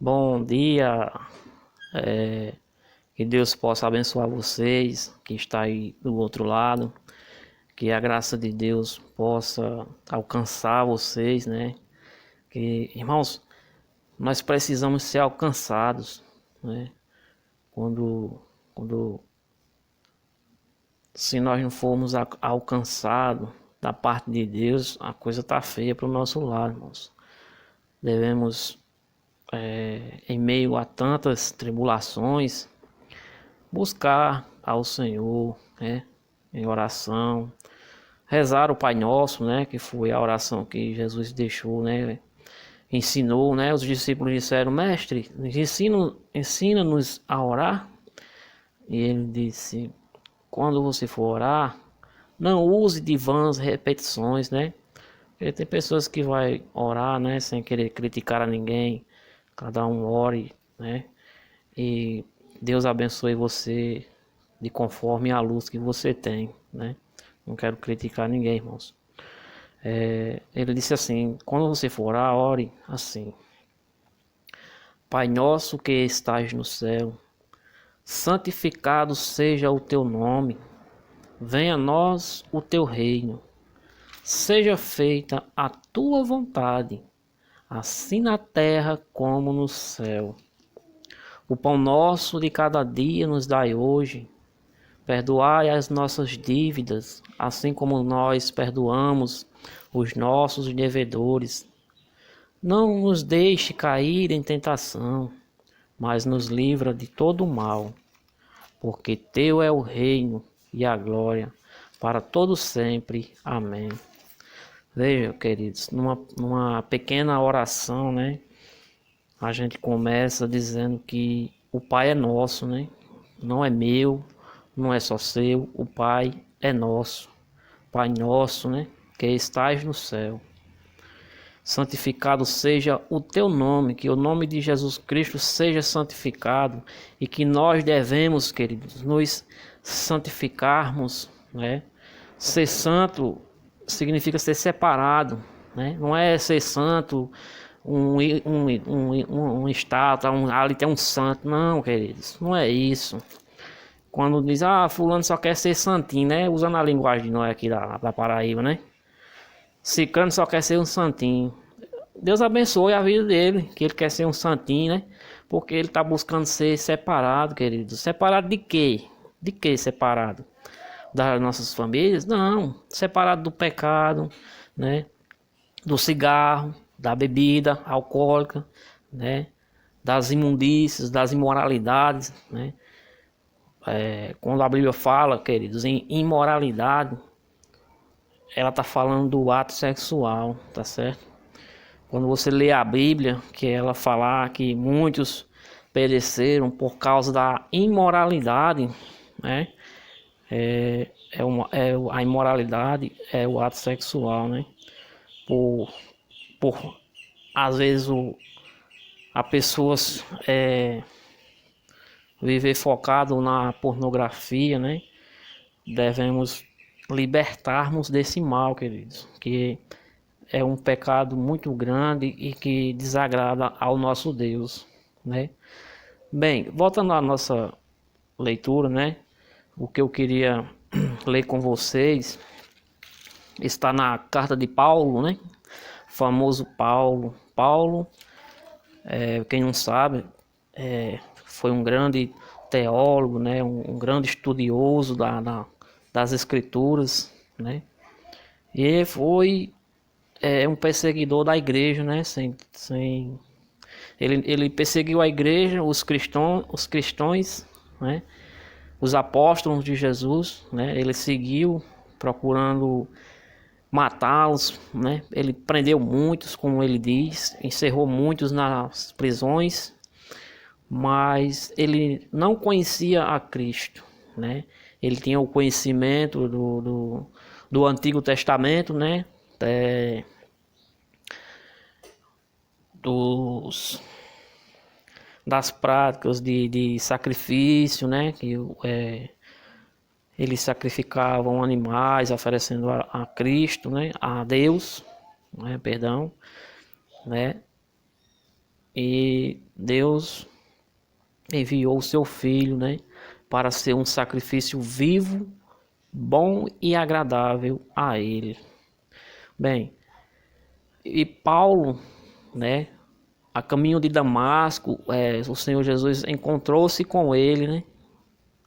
Bom dia, que Deus possa abençoar vocês que está aí do outro lado, que a graça de Deus possa alcançar vocês, né? Que, irmãos, nós precisamos ser alcançados, né? Quando se nós não formos alcançados da parte de Deus, a coisa tá feia para o nosso lado, irmãos. Devemos, em meio a tantas tribulações, buscar ao Senhor, né, em oração, rezar o Pai Nosso, né, que foi a oração que Jesus deixou, né, ensinou, né, os discípulos disseram: Mestre, ensina-nos a orar. E ele disse: quando você for orar, não use de vãs repetições, né, porque tem pessoas que vai orar, né, sem querer criticar a ninguém, cada um ore, né, e Deus abençoe você de conforme a luz que você tem, né? Não quero criticar ninguém, irmãos. Ele disse assim: quando você for orar, ore assim: Pai nosso que estás no céu, santificado seja o teu nome, venha a nós o teu reino, seja feita a tua vontade, assim na terra como no céu. O pão nosso de cada dia nos dai hoje. Perdoai as nossas dívidas, assim como nós perdoamos os nossos devedores. Não nos deixe cair em tentação, mas nos livra de todo o mal, porque teu é o reino e a glória para todo sempre. Amém. Veja, queridos, numa pequena oração, né? A gente começa dizendo que o Pai é nosso, né? Não é meu, não é só seu, o Pai é nosso. Pai nosso, né, que estás no céu. Santificado seja o teu nome, que o nome de Jesus Cristo seja santificado e que nós devemos, queridos, nos santificarmos, né? Ser santo significa ser separado, né? Não é ser santo um estátua, ali tem um santo, não, queridos, não é isso. Quando diz, fulano só quer ser santinho, né? Usando a linguagem de nós aqui da Paraíba, né? Ciclano só quer ser um santinho. Deus abençoe a vida dele, que ele quer ser um santinho, né? Porque ele tá buscando ser separado, querido. Separado de quê? De que separado? Das nossas famílias? Não. Separado do pecado, né? Do cigarro, da bebida alcoólica, né? Das imundícias, das imoralidades, né? Quando a Bíblia fala, queridos, em imoralidade, ela tá falando do ato sexual, tá certo? Quando você lê a Bíblia, que ela falar que muitos pereceram por causa da imoralidade, né? A imoralidade é o ato sexual, né? Por às vezes a pessoas viver focado na pornografia, né? Devemos libertarmos desse mal, queridos, que é um pecado muito grande e que desagrada ao nosso Deus, né? Bem, voltando à nossa leitura, né? O que eu queria ler com vocês está na carta de Paulo, né? O famoso Paulo. Paulo, quem não sabe, foi um grande teólogo, né? Um grande estudioso das escrituras, né? E foi um perseguidor da igreja, né? Ele perseguiu a igreja, os cristãos, né? Os apóstolos de Jesus, né? Ele seguiu procurando matá-los, né? Ele prendeu muitos, como ele diz, encerrou muitos nas prisões, mas ele não conhecia a Cristo, né? Ele tinha o conhecimento do Antigo Testamento, né? Dos das práticas de sacrifício, né? Que eles sacrificavam animais oferecendo a Cristo, né? A Deus, né? Perdão, né? E Deus enviou o seu Filho, né, para ser um sacrifício vivo, bom e agradável a Ele. Bem, e Paulo, né, a caminho de Damasco, o Senhor Jesus encontrou-se com ele, né,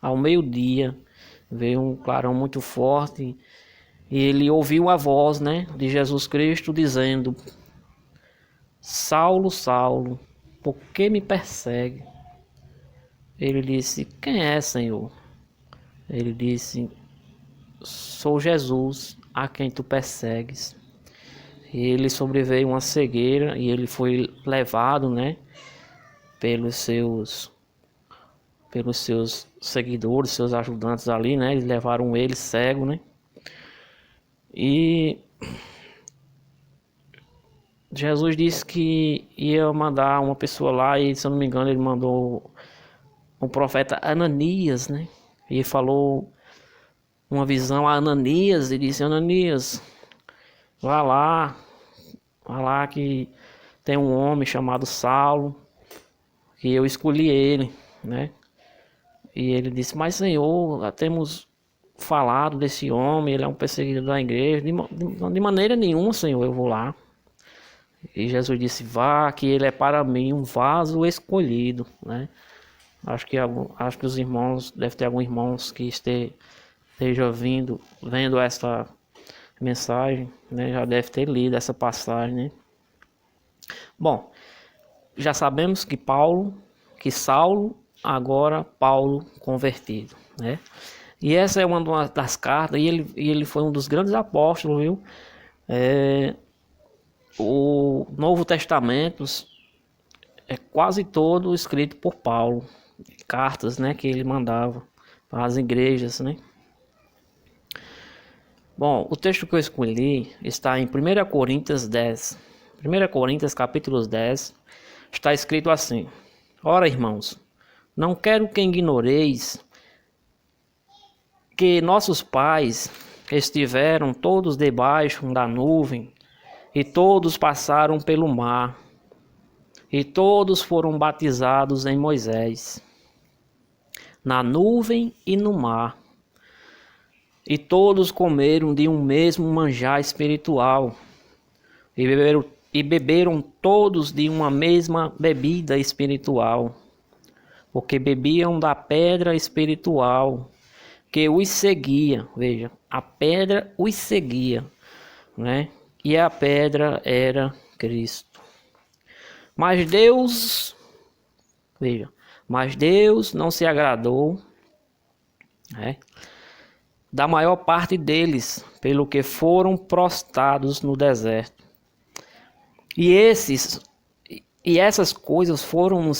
ao meio-dia. Veio um clarão muito forte e ele ouviu a voz, né, de Jesus Cristo dizendo: Saulo, Saulo, por que me persegue? Ele disse: quem é, Senhor? Ele disse: sou Jesus, a quem tu persegues. E ele sobreveio uma cegueira e ele foi levado, né, pelos seus seguidores, seus ajudantes ali, né? Eles levaram ele cego, né? E Jesus disse que ia mandar uma pessoa lá e, se eu não me engano, ele mandou o profeta Ananias, né? E falou uma visão a Ananias e disse: Ananias, vá lá que tem um homem chamado Saulo, que eu escolhi ele, né? E ele disse: mas Senhor, temos falado desse homem, ele é um perseguidor da igreja. De maneira nenhuma, Senhor, eu vou lá. E Jesus disse: vá, que ele é para mim um vaso escolhido, né? Acho que os irmãos, deve ter alguns irmãos que esteja vendo essa mensagem, né? Já deve ter lido essa passagem, né? Bom, já sabemos que Saulo, agora Paulo convertido, né? E essa é uma das cartas, e ele foi um dos grandes apóstolos, viu? O Novo Testamento é quase todo escrito por Paulo, cartas, né, que ele mandava para as igrejas, né? Bom, o texto que eu escolhi está em 1 Coríntios 10. 1 Coríntios capítulo 10 está escrito assim: ora, irmãos, não quero que ignoreis que nossos pais estiveram todos debaixo da nuvem, e todos passaram pelo mar, e todos foram batizados em Moisés, na nuvem e no mar, e todos comeram de um mesmo manjar espiritual, e beberam todos de uma mesma bebida espiritual, porque bebiam da pedra espiritual que os seguia. Veja, a pedra os seguia, né? E a pedra era Cristo. Mas Deus não se agradou, né, da maior parte deles, pelo que foram prostrados no deserto. E essas coisas foram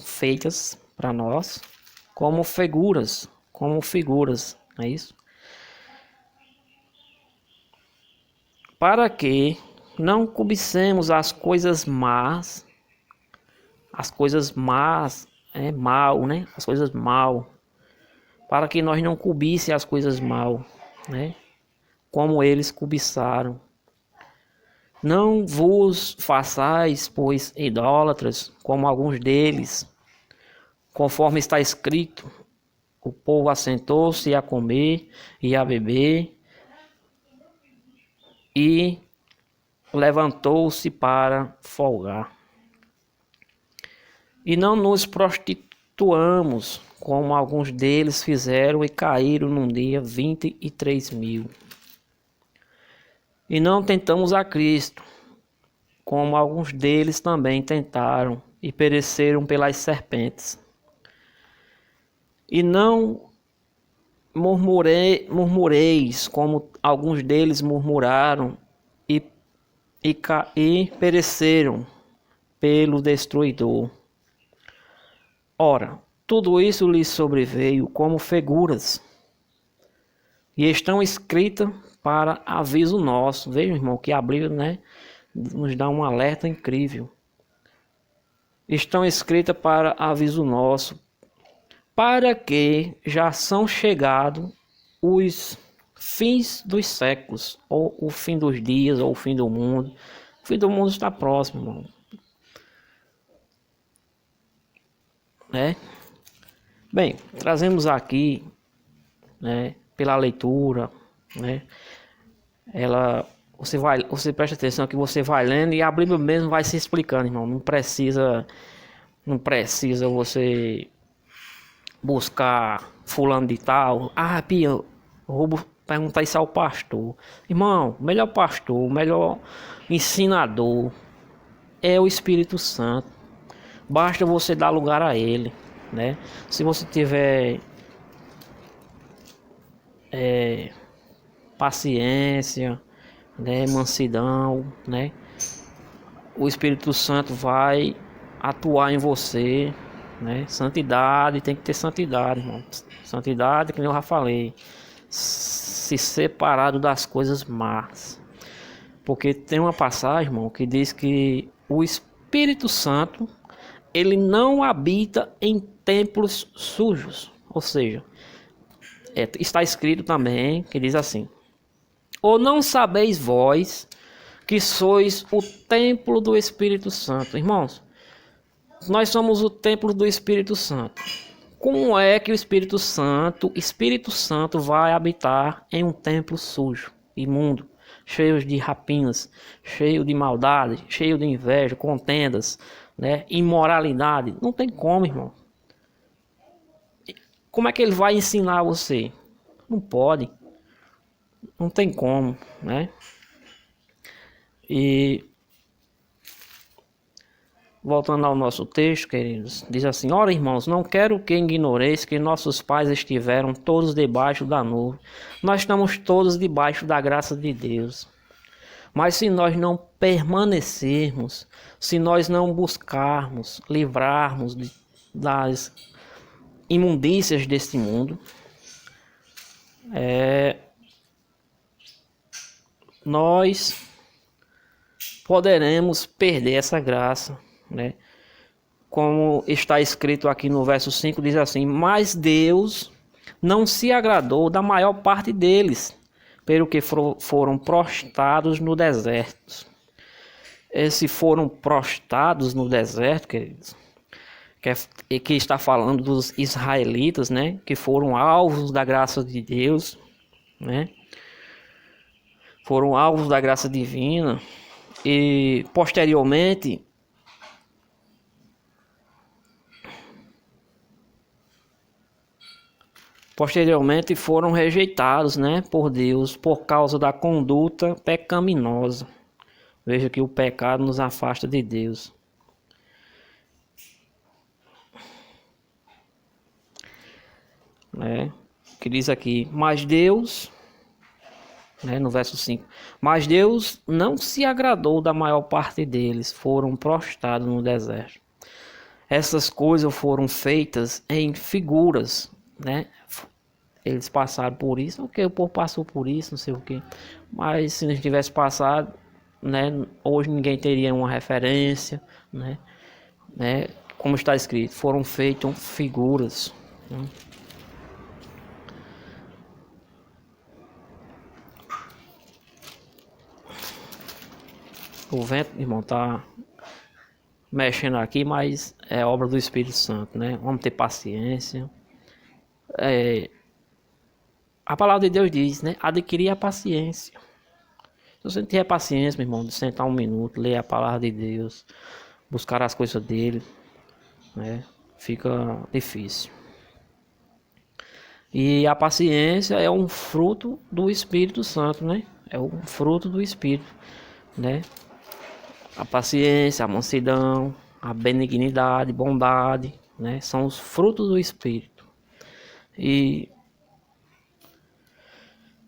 feitas para nós como figuras, não é isso? Para que não cobicemos as coisas más, mal, né? As coisas mal, para que nós não cobicemos as coisas mal, né? Como eles cobiçaram. Não vos façais, pois, idólatras, como alguns deles, conforme está escrito: o povo assentou-se a comer e a beber, e levantou-se para folgar. E não nos prostituamos, como alguns deles fizeram, e caíram num dia 23.000. E não tentamos a Cristo, como alguns deles também tentaram, e pereceram pelas serpentes. E não murmureis, como alguns deles murmuraram, e pereceram pelo destruidor. Ora, tudo isso lhes sobreveio como figuras, e estão escritas para aviso nosso. Veja, irmão, que a Bíblia, né, nos dá um alerta incrível. Estão escritas para aviso nosso, para que já são chegados os fins dos séculos, ou o fim dos dias, ou o fim do mundo. O fim do mundo está próximo, irmão. né? Bem, trazemos aqui, né, pela leitura, né? Você presta atenção que você vai lendo e a Bíblia mesmo vai se explicando, irmão. Não precisa você buscar fulano de tal. Ah, Pia, eu vou perguntar isso ao pastor. Irmão, o melhor pastor, o melhor ensinador é o Espírito Santo. Basta você dar lugar a ele, né? Se você tiver paciência, né, mansidão, né, o Espírito Santo vai atuar em você, né? Santidade, tem que ter santidade, irmão. Santidade, que nem eu já falei, se separado das coisas más. Porque tem uma passagem, irmão, que diz que o Espírito Santo, ele não habita em templos sujos. Ou seja, está escrito também que diz assim: ou não sabeis vós que sois o templo do Espírito Santo? Irmãos, nós somos o templo do Espírito Santo. Como é que o Espírito Santo vai habitar em um templo sujo, imundo, cheio de rapinas, cheio de maldade, cheio de inveja, contendas, né, imoralidade? Não tem como, irmão. Como é que ele vai ensinar você? Não pode. Não tem como, né? E voltando ao nosso texto, queridos, diz assim: ora, irmãos, não quero que ignoreis que nossos pais estiveram todos debaixo da nuvem. Nós estamos todos debaixo da graça de Deus. Mas se nós não permanecermos, se nós não buscarmos, livrarmos das imundícias deste mundo, nós poderemos perder essa graça, né? Como está escrito aqui no verso 5, diz assim: mas Deus não se agradou da maior parte deles, pelo que foram prostrados no deserto. Esses foram prostrados no deserto, queridos, que está falando dos israelitas, né? Que foram alvos da graça de Deus, né? Foram alvos da graça divina. E posteriormente foram rejeitados, né, por Deus por causa da conduta pecaminosa. Veja que o pecado nos afasta de Deus. Né? Que diz aqui: mas Deus, né, no verso 5, mas Deus não se agradou da maior parte deles, foram prostrados no deserto. Essas coisas foram feitas em figuras, né? Eles passaram por isso, ok, o povo passou por isso, não sei o que. Mas se não tivesse passado, né, hoje ninguém teria uma referência, né? Como está escrito, foram feitas figuras. Né? O vento, irmão, tá mexendo aqui, mas é obra do Espírito Santo, né? Vamos ter paciência. A palavra de Deus diz, né? Adquirir a paciência. Se você não tiver paciência, meu irmão, de sentar um minuto, ler a palavra de Deus, buscar as coisas dele, né? Fica difícil. E a paciência é um fruto do Espírito Santo, né? É um fruto do Espírito, né? A paciência, a mansidão, a benignidade, bondade, né? São os frutos do Espírito. E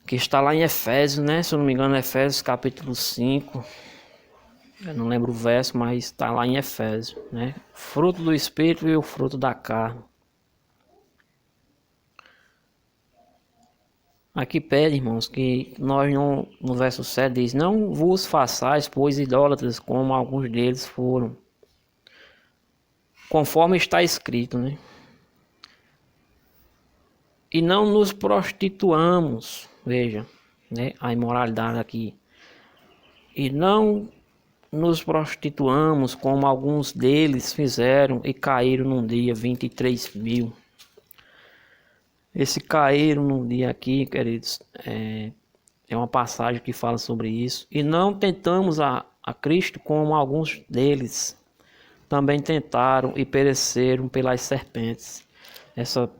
que está lá em Efésios, né? Se eu não me engano, Efésios capítulo 5. Eu não lembro o verso, mas está lá em Efésios, né? Fruto do Espírito e o fruto da carne. Aqui pede, irmãos, que nós não, no verso 7 diz: não vos façais, pois, idólatras, como alguns deles foram. Conforme está escrito, né? E não nos prostituamos, veja, né? A imoralidade aqui. E não nos prostituamos como alguns deles fizeram e caíram num dia 23.000. Esse caíram num dia aqui, queridos, é uma passagem que fala sobre isso. E não tentamos a Cristo como alguns deles também tentaram e pereceram pelas serpentes.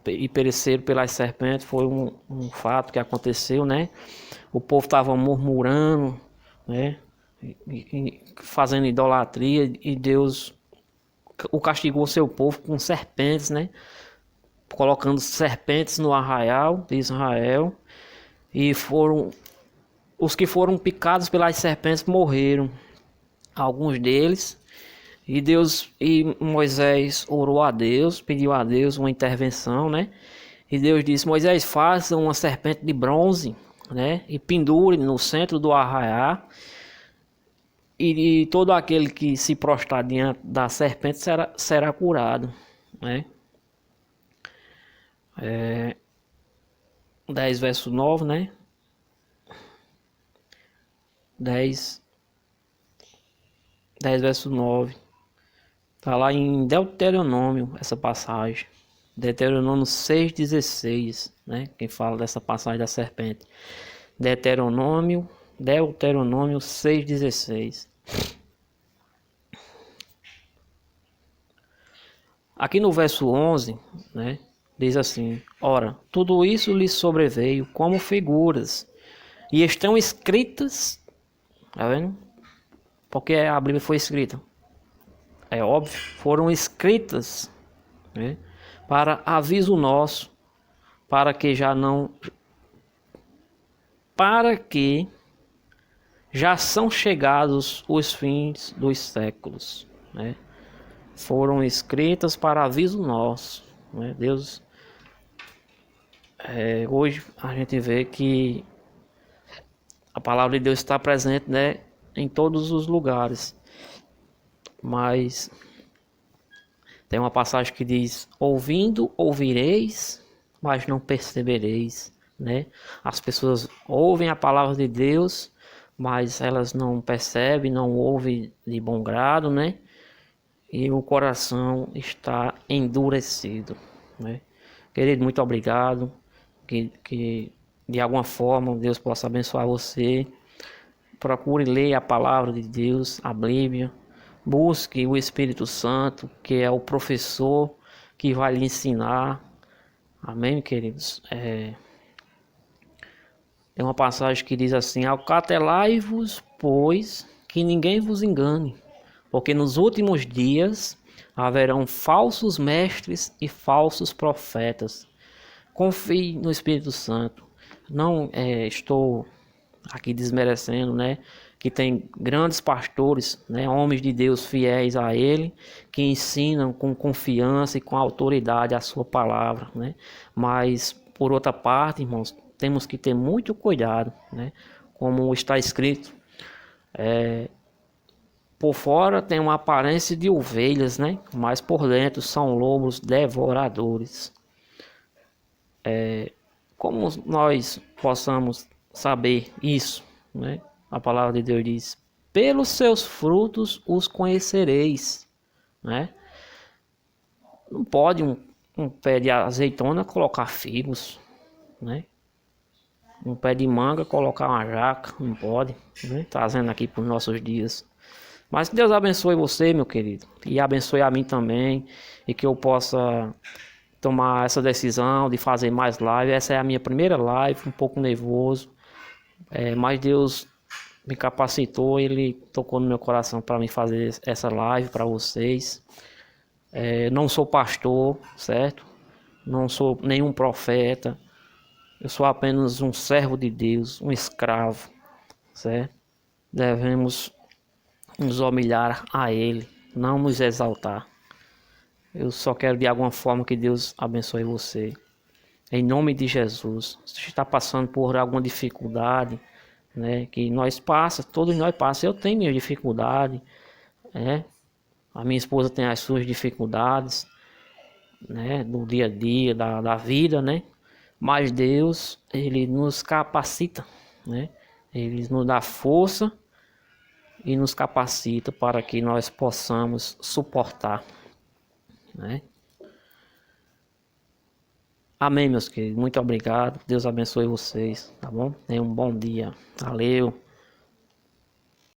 E pereceram pelas serpentes foi um fato que aconteceu, né? O povo estava murmurando, né? E fazendo idolatria, e Deus o castigou seu povo com serpentes, né? Colocando serpentes no arraial de Israel, e foram os que foram picados pelas serpentes morreram, alguns deles. E Moisés orou a Deus, pediu a Deus uma intervenção, né? E Deus disse: Moisés, faça uma serpente de bronze, né? E pendure no centro do arraial. E todo aquele que se prostrar diante da serpente será curado, né? 10 verso 9, né? 10 verso 9. Tá lá em Deuteronômio essa passagem. Deuteronômio 6,16, né? Quem fala dessa passagem da serpente. Deuteronômio 6,16. Aqui no verso 11, né? Diz assim: ora, tudo isso lhes sobreveio como figuras, e estão escritas, tá vendo? Porque a Bíblia foi escrita. É óbvio, foram escritas, né, para aviso nosso, para que já são chegados os fins dos séculos, né? Foram escritas para aviso nosso, né? Deus, hoje a gente vê que a palavra de Deus está presente, né, em todos os lugares, mas tem uma passagem que diz: ouvindo ouvireis, mas não percebereis, né? As pessoas ouvem a palavra de Deus, mas elas não percebem, não ouvem de bom grado, né? E o coração está endurecido, né? Querido, muito obrigado. Que de alguma forma Deus possa abençoar você. Procure ler a palavra de Deus, a Bíblia. Busque o Espírito Santo, que é o professor que vai lhe ensinar. Amém, queridos? Tem uma passagem que diz assim: acautelai-vos, pois, que ninguém vos engane, porque nos últimos dias haverão falsos mestres e falsos profetas. Confie no Espírito Santo. Não estou aqui desmerecendo, né? Que tem grandes pastores, né, homens de Deus fiéis a Ele, que ensinam com confiança e com autoridade a sua palavra, né? Mas, por outra parte, irmãos, temos que ter muito cuidado, né? Como está escrito, por fora tem uma aparência de ovelhas, né? Mas por dentro são lobos devoradores. Como nós possamos saber isso, né? A palavra de Deus diz: pelos seus frutos os conhecereis, né? Não pode um pé de azeitona colocar figos, né? Um pé de manga colocar uma jaca, não pode, né? Trazendo aqui para os nossos dias. Mas que Deus abençoe você, meu querido, e abençoe a mim também, e que eu possa tomar essa decisão de fazer mais live. Essa é a minha primeira live, um pouco nervoso, mas Deus me capacitou, Ele tocou no meu coração para mim fazer essa live para vocês. Não sou pastor, certo? Não sou nenhum profeta. Eu sou apenas um servo de Deus, um escravo, certo? Devemos nos humilhar a Ele, não nos exaltar. Eu só quero de alguma forma que Deus abençoe você. Em nome de Jesus. Se você está passando por alguma dificuldade, né, que todos nós passamos. Eu tenho minha dificuldade, né? A minha esposa tem as suas dificuldades, né, do dia a dia, da vida, né? Mas Deus, Ele nos capacita, né? Ele nos dá força e nos capacita para que nós possamos suportar, né? Amém, meus queridos. Muito obrigado. Deus abençoe vocês, tá bom? Tenham um bom dia. Valeu.